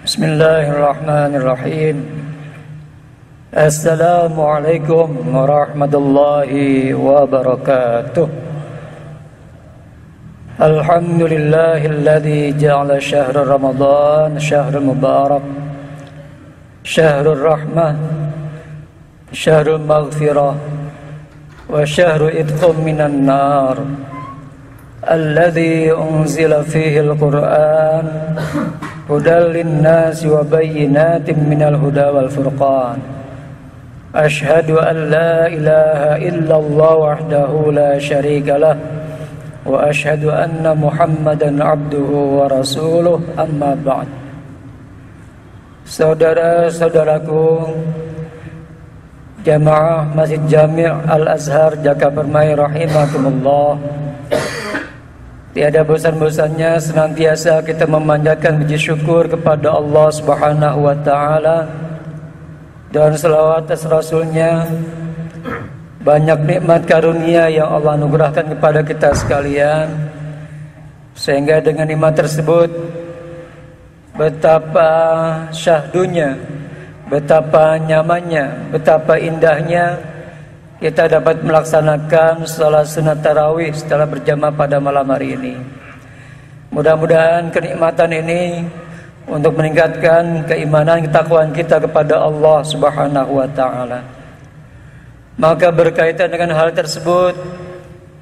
Bismillahirrahmanirrahim. Assalamualaikum warahmatullahi wabarakatuh. Alhamdulillahilladzi ja'ala syahra Ramadan syahrul mubarak, syahrul rahmah, syahrul maghfirah, wa syahru idqum minan nar, alladzi unzila fihi al-Qur'an hudal linnasi wa bayyinatin minal huda wal furqan. Ashhadu an la ilaha illallah wahdahu la syarika lah wa ashhadu anna Muhammadan abduhu wa rasuluh, amma ba'd. Saudara-saudaraku jamaah Masjid Jami' Al-Azhar Jakapermai rahimakumullah, tiada bosan-bosannya senantiasa kita memanjatkan puji syukur kepada Allah Subhanahu wa taala dan selawat atas Rasulnya. Banyak nikmat karunia yang Allah anugerahkan kepada kita sekalian, sehingga dengan nikmat tersebut betapa syahdunya, betapa nyamannya, betapa indahnya kita dapat melaksanakan salat sunat tarawih setelah berjamaah pada malam hari ini. Mudah-mudahan kenikmatan ini untuk meningkatkan keimanan, ketakwaan kita kepada Allah Subhanahu wa taala. Maka berkaitan dengan hal tersebut,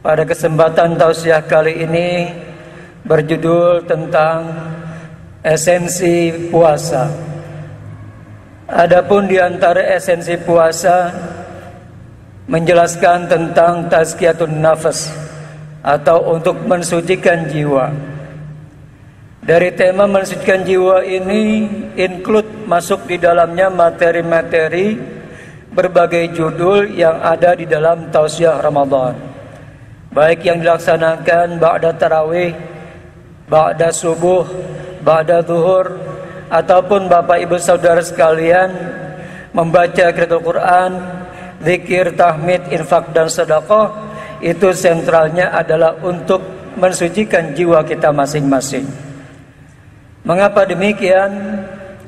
pada kesempatan tausiah kali ini berjudul tentang esensi puasa. Adapun di antara esensi puasa menjelaskan tentang tazkiyatun nafas atau untuk mensucikan jiwa. Dari tema mensucikan jiwa ini masuk di dalamnya materi-materi berbagai judul yang ada di dalam tausiah Ramadan, baik yang dilaksanakan ba'da tarawih, ba'da subuh, ba'da zuhur, ataupun Bapak Ibu Saudara sekalian membaca qiraatul Quran, zikir, tahmid, infak dan sedekah. Itu sentralnya adalah untuk mensucikan jiwa kita masing-masing. Mengapa demikian?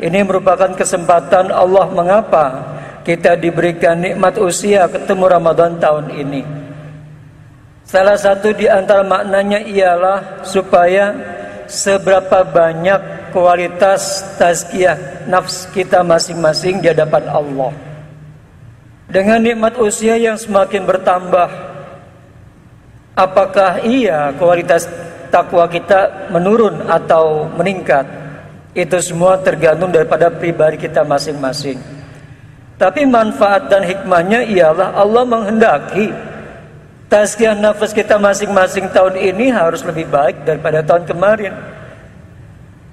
Ini merupakan kesempatan Allah mengapa kita diberikan nikmat usia ketemu Ramadan tahun ini. Salah satu di antara maknanya ialah supaya seberapa banyak kualitas tazkiyah nafs kita masing-masing di hadapan Allah. Dengan nikmat usia yang semakin bertambah, apakah iya kualitas takwa kita menurun atau meningkat? Itu semua tergantung daripada pribadi kita masing-masing. Tapi manfaat dan hikmahnya ialah Allah menghendaki tazkiyah nafas kita masing-masing tahun ini harus lebih baik daripada tahun kemarin.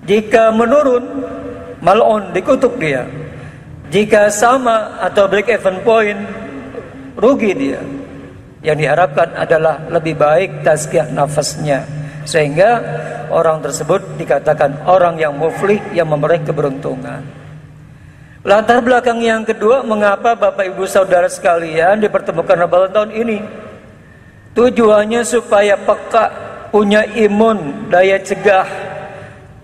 Jika menurun, mal'un, dikutuk dia. Jika sama atau break even point, rugi dia. Yang diharapkan adalah lebih baik tazkiyah nafasnya, sehingga orang tersebut dikatakan orang yang muflih, yang memperoleh keberuntungan. Latar belakang yang kedua, mengapa Bapak Ibu Saudara sekalian dipertemukan Ramadan tahun ini? Tujuannya supaya peka, punya imun, daya cegah.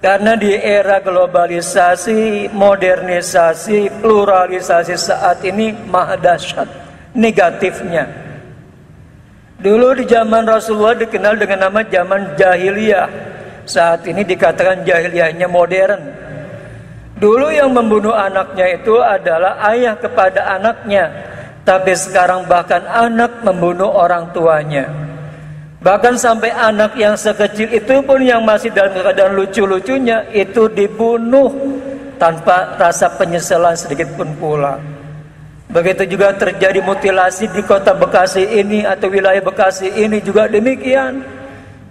Karena di era globalisasi, modernisasi, pluralisasi saat ini maha dahsyat negatifnya. Dulu di zaman Rasulullah dikenal dengan nama zaman jahiliyah. Saat ini dikatakan jahiliyahnya modern. Dulu yang membunuh anaknya itu adalah ayah kepada anaknya, tapi sekarang bahkan anak membunuh orang tuanya. Bahkan sampai anak yang sekecil itu pun yang masih dalam keadaan lucu-lucunya itu dibunuh tanpa rasa penyesalan sedikit pun pula. Begitu juga terjadi mutilasi di kota Bekasi ini atau wilayah Bekasi ini juga demikian.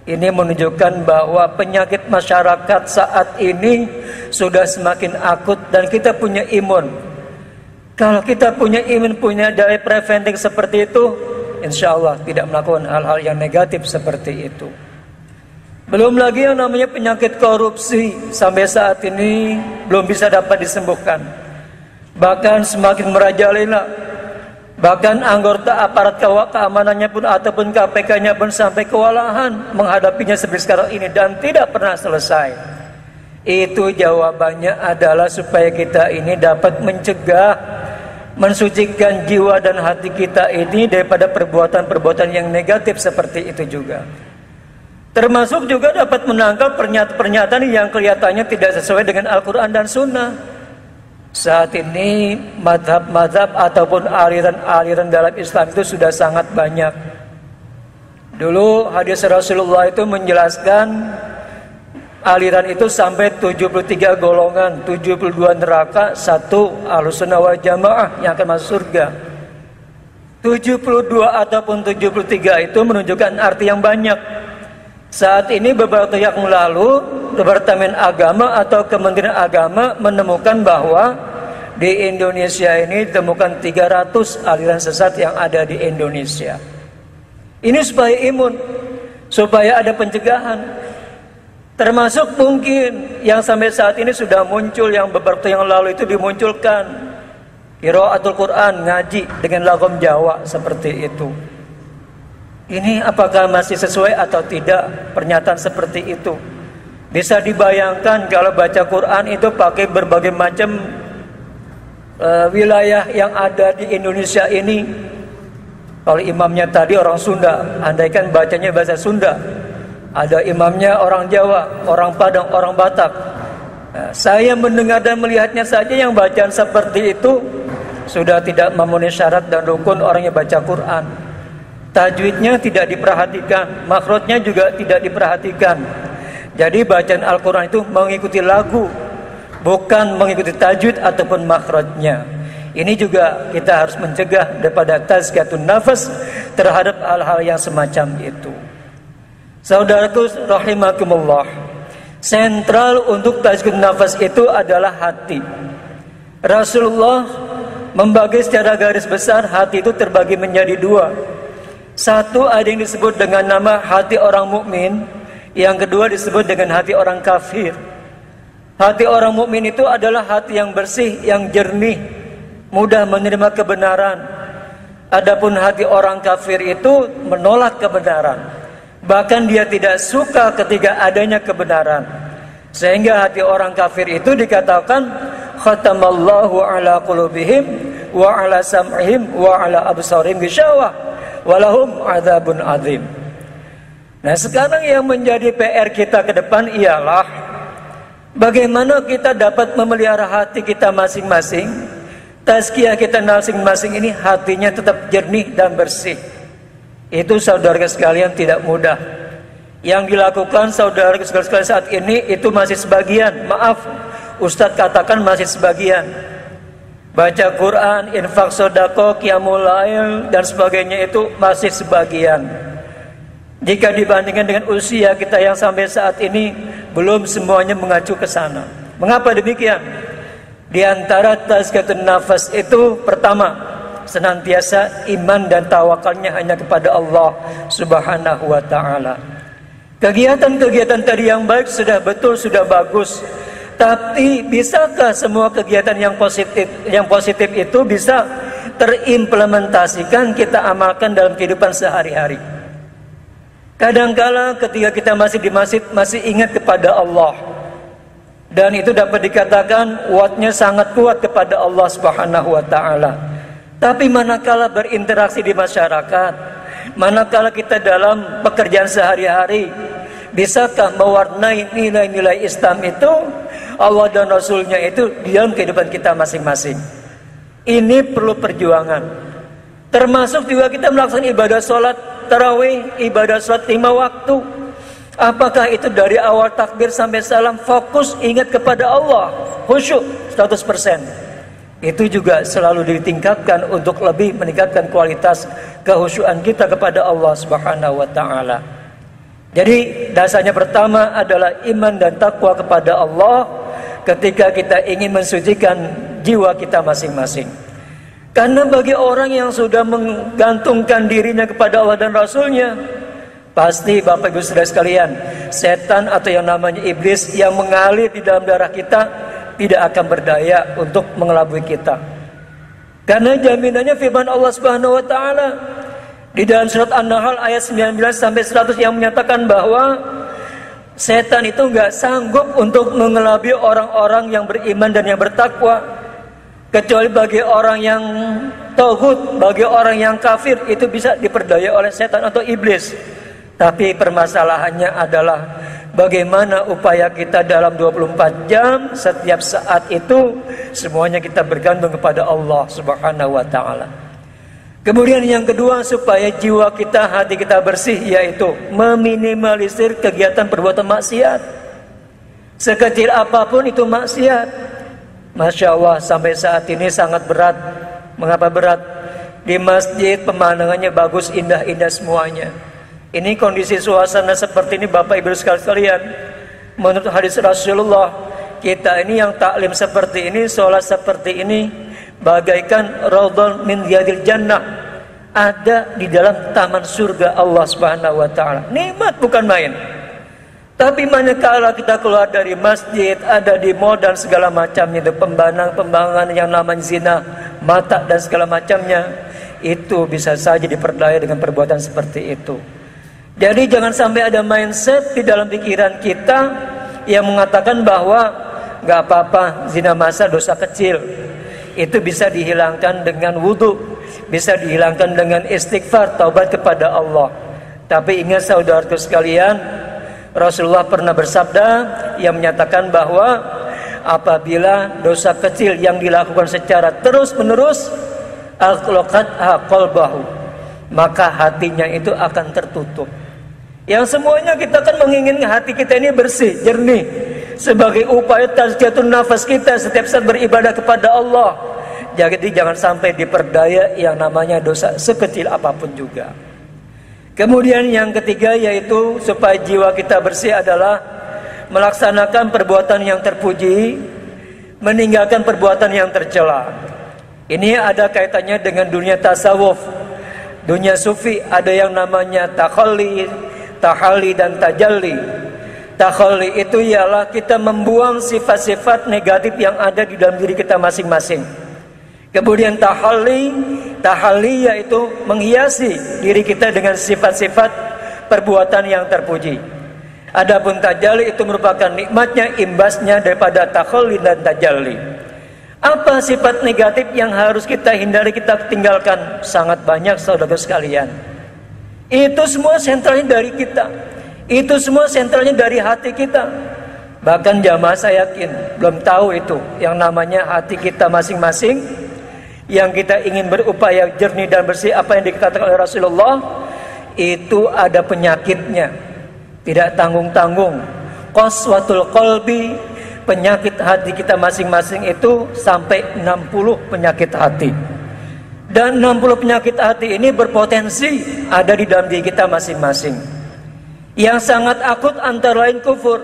Ini menunjukkan bahwa penyakit masyarakat saat ini sudah semakin akut dan kita punya imun. Kalau kita punya imun, punya daya preventif seperti itu, insya Allah tidak melakukan hal-hal yang negatif seperti itu. Belum lagi yang namanya penyakit korupsi sampai saat ini belum bisa dapat disembuhkan. Bahkan semakin merajalela. Bahkan anggota aparat keamanannya pun ataupun KPK-nya pun sampai kewalahan menghadapinya seperti sekarang ini dan tidak pernah selesai. Itu jawabannya adalah supaya kita ini dapat mencegah, mensucikan jiwa dan hati kita ini daripada perbuatan-perbuatan yang negatif seperti itu juga. Termasuk juga dapat menangkal pernyataan yang kelihatannya tidak sesuai dengan Al-Quran dan Sunnah. Saat ini madhab-madhab ataupun aliran-aliran dalam Islam itu sudah sangat banyak. Dulu hadis Rasulullah itu menjelaskan aliran itu sampai 73 golongan, 72 neraka, 1 Ahlussunnah wal Jamaah yang akan masuk surga. 72 ataupun 73 itu menunjukkan arti yang banyak. Saat ini beberapa tahun yang lalu Departemen Agama atau Kementerian Agama menemukan bahwa di Indonesia ini ditemukan 300 aliran sesat yang ada di Indonesia. Ini supaya imun, supaya ada pencegahan. Termasuk mungkin yang sampai saat ini sudah muncul, yang beberapa yang lalu itu dimunculkan qiraatul Quran, ngaji dengan lagom Jawa seperti itu. Ini apakah masih sesuai atau tidak pernyataan seperti itu? Bisa dibayangkan kalau baca Quran itu pakai berbagai macam wilayah yang ada di Indonesia ini. Kalau imamnya tadi orang Sunda, andaikan bacanya bahasa Sunda. Ada imamnya orang Jawa, orang Padang, orang Batak. Nah, saya mendengar dan melihatnya saja yang bacaan seperti itu sudah tidak memenuhi syarat dan rukun orang yang baca Quran. Tajwidnya tidak diperhatikan, makhrajnya juga tidak diperhatikan. Jadi bacaan Al-Quran itu mengikuti lagu, bukan mengikuti tajwid ataupun makhrajnya. Ini juga kita harus mencegah daripada tazkiyatun nafas terhadap hal-hal yang semacam itu. Saudaraku rahimakumullah, sentral untuk tazkiyatun nafas itu adalah hati. Rasulullah membagi secara garis besar hati itu terbagi menjadi 2. Satu ada yang disebut dengan nama hati orang mukmin, yang kedua disebut dengan hati orang kafir. Hati orang mukmin itu adalah hati yang bersih, yang jernih, mudah menerima kebenaran. Adapun hati orang kafir itu menolak kebenaran. Bahkan dia tidak suka ketika adanya kebenaran. Sehingga hati orang kafir itu dikatakan khatamallahu ala qulubihim wa ala sam'ihim wa ala absarihim ghishawah walahum adzabun adzim. Nah, sekarang yang menjadi PR kita ke depan ialah bagaimana kita dapat memelihara hati kita masing-masing. Tazkiyah kita masing-masing ini hatinya tetap jernih dan bersih. Itu saudara sekalian tidak mudah. Yang dilakukan saudara sekalian saat ini itu masih sebagian. Maaf, Ustadz katakan masih sebagian. Baca Quran, infak sedekah, qiyamul lail dan sebagainya itu masih sebagian. Jika dibandingkan dengan usia kita yang sampai saat ini, belum semuanya mengacu ke sana. Mengapa demikian? Di antara tazkiyatun nafas itu pertama, senantiasa iman dan tawakalnya hanya kepada Allah Subhanahu wa ta'ala. Kegiatan-kegiatan tadi yang baik sudah betul, sudah bagus. Tapi bisakah semua kegiatan yang positif itu bisa terimplementasikan, kita amalkan dalam kehidupan sehari-hari? Kadangkala ketika kita masih di masjid masih ingat kepada Allah, dan itu dapat dikatakan wattnya sangat kuat kepada Allah Subhanahu wa ta'ala. Tapi manakala berinteraksi di masyarakat, manakala kita dalam pekerjaan sehari-hari, bisakah mewarnai nilai-nilai Islam itu, Allah dan Rasulnya itu di dalam kehidupan kita masing-masing? Ini perlu perjuangan. Termasuk juga kita melaksanakan ibadah sholat tarawih, ibadah sholat 5 waktu. Apakah itu dari awal takbir sampai salam fokus ingat kepada Allah, khusyuk 100%? Itu juga selalu ditingkatkan untuk lebih meningkatkan kualitas kehusyuan kita kepada Allah Subhanahu wa ta'ala. Jadi dasarnya pertama adalah iman dan takwa kepada Allah ketika kita ingin mensucikan jiwa kita masing-masing. Karena bagi orang yang sudah menggantungkan dirinya kepada Allah dan Rasulnya, pasti Bapak Ibu Saudara sekalian, setan atau yang namanya iblis yang mengalir di dalam darah kita tidak akan berdaya untuk mengelabui kita. Karena jaminannya firman Allah Subhanahu wa ta'ala di dalam surat An-Nahl ayat 19 sampai 100 yang menyatakan bahwa Setan itu nggak sanggup untuk mengelabui orang-orang yang beriman dan yang bertakwa. Kecuali bagi orang yang tauhid, bagi orang yang kafir, itu bisa diperdaya oleh setan atau iblis. Tapi permasalahannya adalah bagaimana upaya kita dalam 24 jam setiap saat itu semuanya kita bergantung kepada Allah Subhanahu wa taala. Kemudian yang kedua, supaya jiwa kita, hati kita bersih, yaitu meminimalisir kegiatan perbuatan maksiat. Sekecil apapun itu maksiat. Masya Allah, sampai saat ini sangat berat. Mengapa berat? Di masjid pemandangannya bagus, indah-indah semuanya. Ini kondisi suasana seperti ini Bapak Ibu sekalian, menurut hadis Rasulullah, kita ini yang taklim seperti ini, sholat seperti ini, bagaikan raudhun min riyadil jannah, ada di dalam taman surga Allah Subhanahu wa taala. Nikmat bukan main. Tapi manakala kita keluar dari masjid, ada di mall dan segala macamnya, itu pembangunan yang namanya zina, mata dan segala macamnya, itu bisa saja diperdaya dengan perbuatan seperti itu. Jadi jangan sampai ada mindset di dalam pikiran kita yang mengatakan bahwa gak apa-apa, zina masa dosa kecil. Itu bisa dihilangkan dengan wudhu, bisa dihilangkan dengan istighfar, taubat kepada Allah. Tapi ingat saudaraku sekalian, Rasulullah pernah bersabda yang menyatakan bahwa apabila dosa kecil yang dilakukan secara terus-menerus, aqlaqatha qalbahu, maka hatinya itu akan tertutup. Yang semuanya kita kan menginginkan hati kita ini bersih, jernih, sebagai upaya tazkiyatun nafas kita setiap saat beribadah kepada Allah. Jadi jangan sampai diperdaya yang namanya dosa sekecil apapun juga. Kemudian yang ketiga, yaitu supaya jiwa kita bersih adalah melaksanakan perbuatan yang terpuji, meninggalkan perbuatan yang tercela. Ini ada kaitannya dengan dunia tasawuf, dunia sufi. Ada yang namanya takhalli, tahalli dan tajalli. Takhalli itu ialah kita membuang sifat-sifat negatif yang ada di dalam diri kita masing-masing. Kemudian tahalli yaitu menghiasi diri kita dengan sifat-sifat perbuatan yang terpuji. Adapun tajalli itu merupakan nikmatnya, imbasnya daripada takhalli dan tajalli. Apa sifat negatif yang harus kita hindari, kita tinggalkan? Sangat banyak saudara sekalian. Itu semua sentralnya dari kita. Itu semua sentralnya dari hati kita. Bahkan jamaah saya yakin belum tahu itu yang namanya hati kita masing-masing, yang kita ingin berupaya jernih dan bersih, apa yang dikatakan oleh Rasulullah, itu ada penyakitnya, tidak tanggung-tanggung. Qaswatul qalbi, penyakit hati kita masing-masing itu sampai 60 penyakit hati. Dan 60 penyakit hati ini berpotensi ada di dalam diri kita masing-masing. Yang sangat akut antara lain kufur.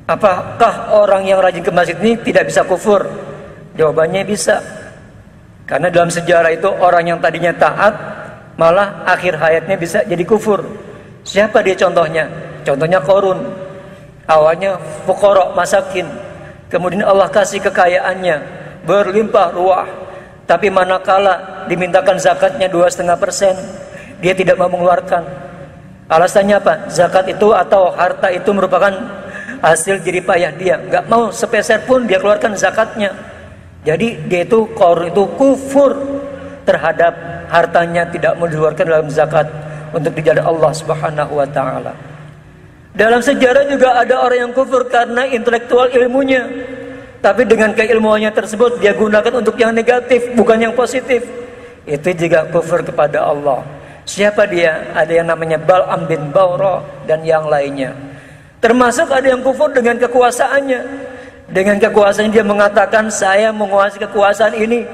Apakah orang yang rajin ke masjid ini tidak bisa kufur? Jawabannya bisa. Karena dalam sejarah itu orang yang tadinya taat malah akhir hayatnya bisa jadi kufur. Siapa dia contohnya? Contohnya Qarun. Awalnya fuqara, masakin. Kemudian Allah kasih kekayaannya berlimpah ruah. Tapi manakala dimintakan zakatnya 2,5%, dia tidak mau mengeluarkan. Alasannya apa? Zakat itu atau harta itu merupakan hasil jerih payah dia. Gak mau sepeser pun dia keluarkan zakatnya. Jadi dia itu Qarun itu kufur terhadap hartanya, tidak mau dikeluarkan dalam zakat untuk di jalan Allah Subhanahu wa taala. Dalam sejarah juga ada orang yang kufur karena intelektual ilmunya, tapi dengan keilmuannya tersebut dia gunakan untuk yang negatif, bukan yang positif. Itu juga kufur kepada Allah. Siapa dia? Ada yang namanya Bal'am bin Bawra dan yang lainnya. Termasuk ada yang kufur dengan kekuasaannya. Dengan kekuasaan dia mengatakan, saya menguasai kekuasaan ini,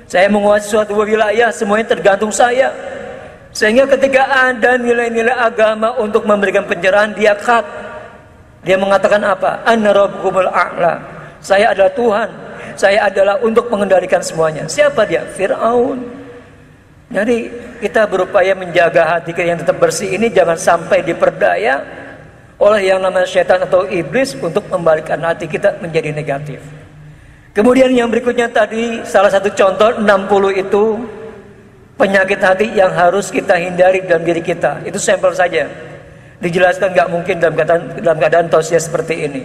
saya menguasai suatu wilayah, semuanya tergantung saya. Sehingga ketika ada nilai-nilai agama untuk memberikan pencerahan, dia cut. Dia mengatakan apa? Ana rabbukumul a'la. Saya adalah Tuhan. Saya adalah untuk mengendalikan semuanya. Siapa dia? Fir'aun. Jadi kita berupaya menjaga hati kita yang tetap bersih ini, jangan sampai diperdaya oleh yang namanya setan atau iblis untuk membalikkan hati kita menjadi negatif. Kemudian yang berikutnya tadi, salah satu contoh 60 itu penyakit hati yang harus kita hindari dalam diri kita. Itu sampel saja. Dijelaskan nggak mungkin dalam keadaan tausiah seperti ini.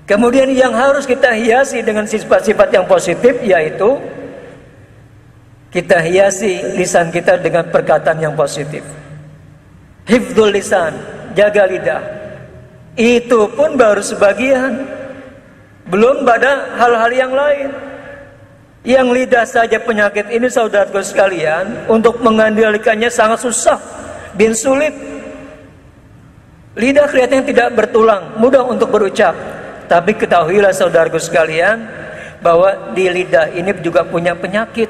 Kemudian yang harus kita hiasi dengan sifat-sifat yang positif, yaitu kita hiasi lisan kita dengan perkataan yang positif. Hifdzul lisan, jaga lidah. Itu pun baru sebagian. Belum pada hal-hal yang lain. Yang lidah saja penyakit ini saudaraku sekalian, untuk mengendalikannya sangat susah, bin sulit. Lidah kelihatannya tidak bertulang, mudah untuk berucap. Tapi ketahuilah saudaraku sekalian, bahwa di lidah ini juga punya penyakit.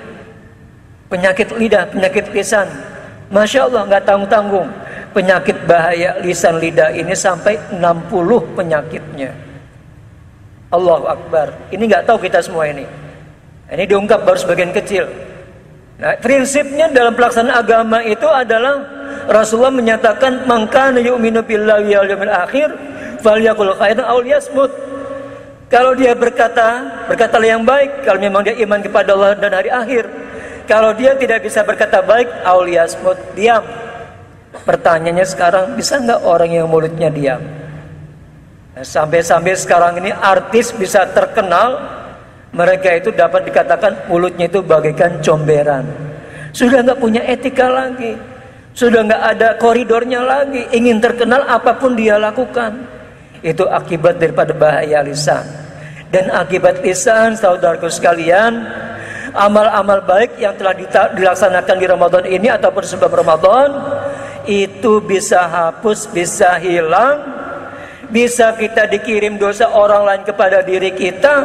Penyakit lidah, penyakit lisan. Masya Allah, nggak tanggung-tanggung. Penyakit bahaya lisan lidah ini sampai 60 penyakitnya. Allahu Akbar. Ini nggak tahu kita semua ini. Ini diungkap baru sebagian kecil. Nah, prinsipnya dalam pelaksanaan agama itu adalah Rasulullah menyatakan, "Man kana yu'minu billahi wal yawmil akhir falyaqul khairan aw liyasmut." Kalau dia berkatalah yang baik kalau memang dia iman kepada Allah dan hari akhir. Kalau dia tidak bisa berkata baik, aw liyasmut, diam. Pertanyaannya sekarang, bisa nggak orang yang mulutnya diam? Nah, sampai sekarang ini artis bisa terkenal, mereka itu dapat dikatakan mulutnya itu bagaikan comberan. Sudah nggak punya etika lagi. Sudah nggak ada koridornya lagi. Ingin terkenal apapun dia lakukan. Itu akibat daripada bahaya lisan. Dan akibat lisan, saudaraku sekalian, amal-amal baik yang telah dilaksanakan di Ramadan ini ataupun sebelum Ramadan, itu bisa hapus, bisa hilang. Bisa kita dikirim dosa orang lain kepada diri kita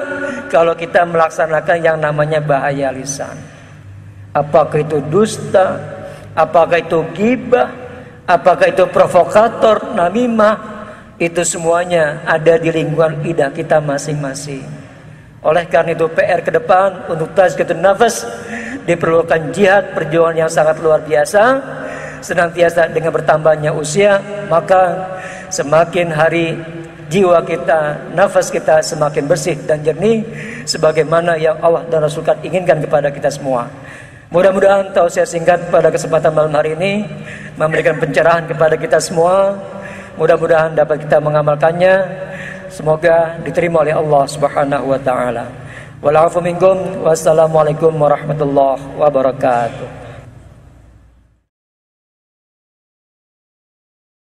kalau kita melaksanakan yang namanya bahaya lisan. Apakah itu dusta, apakah itu ghibah, apakah itu provokator, namimah, itu semuanya ada di lingkungan lidah kita masing-masing. Oleh karena itu PR ke depan untuk tazkiyatun nafas diperlukan jihad, perjuangan yang sangat luar biasa. Senantiasa dengan bertambahnya usia, maka semakin hari jiwa kita, nafas kita semakin bersih dan jernih, sebagaimana yang Allah dan Rasul inginkan kepada kita semua. Mudah-mudahan tausiah singkat pada kesempatan malam hari ini memberikan pencerahan kepada kita semua. Mudah-mudahan dapat kita mengamalkannya. Semoga diterima oleh Allah Subhanahu wa taala. Wal 'afu minkum. Wassalamualaikum warahmatullahi wabarakatuh.